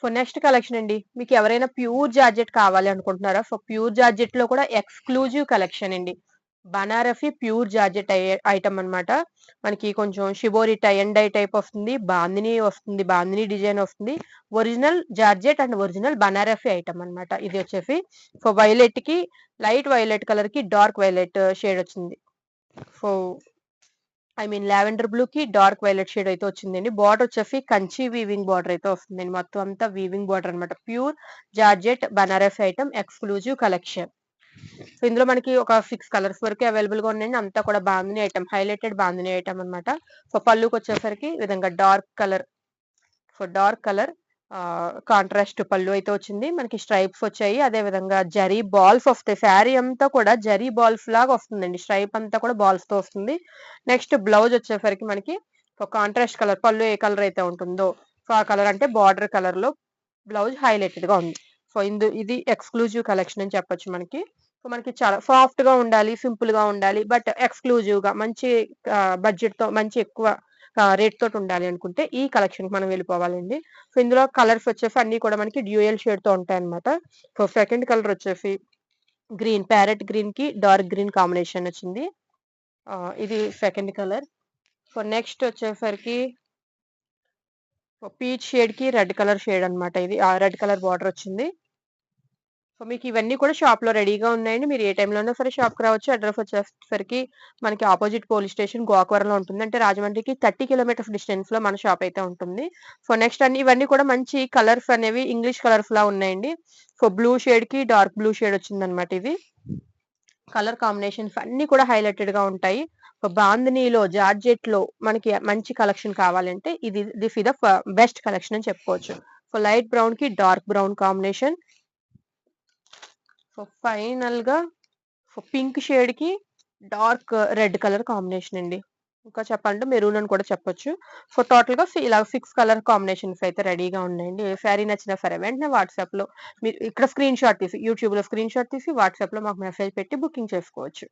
For next collection అండి. మీకు ఎవరైనా ప్యూర్ జార్జెట్ కావాలి అనుకుంటున్నారా? ప్యూర్ జార్జెట్‌లో కూడా ఎక్స్‌క్లూజివ్ కలెక్షన్ అండి. బనారసి ప్యూర్ జార్జెట్ ఐటెమ్ అన్నమాట. మనకి కొంచెం shibori tie and dye type వస్తుంది. బాందిని వస్తుంది. బాందిని డిజైన్ వస్తుంది. Original georgette and original Banarasi item అన్నమాట. ఇది వచ్చేసి వైలెట్‌కి లైట్ వైలెట్ కలర్‌కి డార్క్ వైలెట్ షేడ్ వచ్చింది. సో లావెండర్ బ్లూకి డార్క్ వైలెట్ షేడ్ అయితే వచ్చిందండి. బార్డర్ వచ్చేసి కంచి వీవింగ్ బార్డర్ అయితే వస్తుందండి. మొత్తం అంతా వీవింగ్ బార్డర్ అనమాట. Pure georgette Banaras item exclusive collection. So ఇందులో మనకి ఒక 6 కలర్స్ వరకు అవైలబుల్ గా ఉన్నాయండి. అంతా కూడా bandhani item, highlighted bandhani item అనమాట. సో పళ్ళుకి వచ్చేసరికి ఈ విధంగా డార్క్ కలర్ కాంట్రాస్ట్ పళ్ళు అయితే వచ్చింది. మనకి స్ట్రైప్స్ వచ్చాయి. అదే విధంగా జరీ బాల్స్ వస్తాయి. శారీ అంతా కూడా జరీ బాల్స్ లాగా వస్తుందండి. స్ట్రైప్ అంతా కూడా బాల్స్ తో వస్తుంది. నెక్స్ట్ బ్లౌజ్ వచ్చేసరికి మనకి కాంట్రాస్ట్ కలర్, పళ్ళు ఏ కలర్ అయితే ఉంటుందో సో ఆ కలర్ అంటే బార్డర్ కలర్ లో బ్లౌజ్ హైలైటెడ్ గా ఉంది. సో ఇది ఎక్స్క్లూజివ్ కలెక్షన్ అని చెప్పొచ్చు మనకి. సో మనకి చాలా సాఫ్ట్ గా ఉండాలి, సింపుల్ గా ఉండాలి, బట్ ఎక్స్క్లూజివ్ గా మంచి బడ్జెట్ తో మంచి ఎక్కువ రేట్ తోటి ఉండాలి అనుకుంటే ఈ కలెక్షన్ కి మనం వెళ్ళిపోవాలండి. సో ఇందులో కలర్స్ వచ్చేసి అన్ని కూడా మనకి డ్యూయల్ షేడ్ తో ఉంటాయన్నమాట. సో సెకండ్ కలర్ వచ్చేసి గ్రీన్, ప్యారెట్ గ్రీన్ కి డార్క్ గ్రీన్ కాంబినేషన్ వచ్చింది. ఇది సెకండ్ కలర్. సో నెక్స్ట్ వచ్చేసరికి పీచ్ షేడ్ కి రెడ్ కలర్ షేడ్ అన్నమాట. ఇది రెడ్ కలర్ బార్డర్ వచ్చింది. సో మీకు ఇవన్నీ కూడా షాప్ లో రెడీగా ఉన్నాయండి. మీరు ఏ టైంలో సరే షాప్ కి రావచ్చు. అడ్రస్ వచ్చేసరికి మనకి ఆపోజిట్ పోలీస్ స్టేషన్ గోకవరంలో ఉంటుంది. అంటే రాజమండ్రికి 30 కిలోమీటర్స్ డిస్టెన్స్ లో మన షాప్ అయితే ఉంటుంది. సో నెక్స్ట్ ఇవన్నీ కూడా మంచి కలర్స్ అనేవి ఇంగ్లీష్ కలర్స్ లా ఉన్నాయండి. సో బ్లూ షేడ్ కి డార్క్ బ్లూ షేడ్ వచ్చిందనమాట. ఇది కలర్ కాంబినేషన్స్ అన్ని కూడా హైలైటెడ్ గా ఉంటాయి. సో బాందినీలో జార్జెట్ లో మనకి మంచి కలెక్షన్ కావాలంటే this is the best collection అని చెప్పుకోవచ్చు. సో లైట్ బ్రౌన్ కి dark brown combination. So final గా పింక్ షేడ్ కి డార్క్ రెడ్ కలర్ కాంబినేషన్ అండి. ఇంకా చెప్పాలంటే మెరూన్ అని కూడా చెప్పొచ్చు. సో టోటల్ గా ఇలా 6 కలర్ కాంబినేషన్స్ అయితే రెడీగా ఉన్నాయండి. ఏ శారీ నచ్చినా సరే వెంటనే వాట్సాప్ లో మీరు ఇక్కడ స్క్రీన్ షాట్ తీసి యూట్యూబ్ లో స్క్రీన్ షాట్ తీసి వాట్సాప్ లో మాకు మెసేజ్ పెట్టి బుకింగ్ చేసుకోవచ్చు.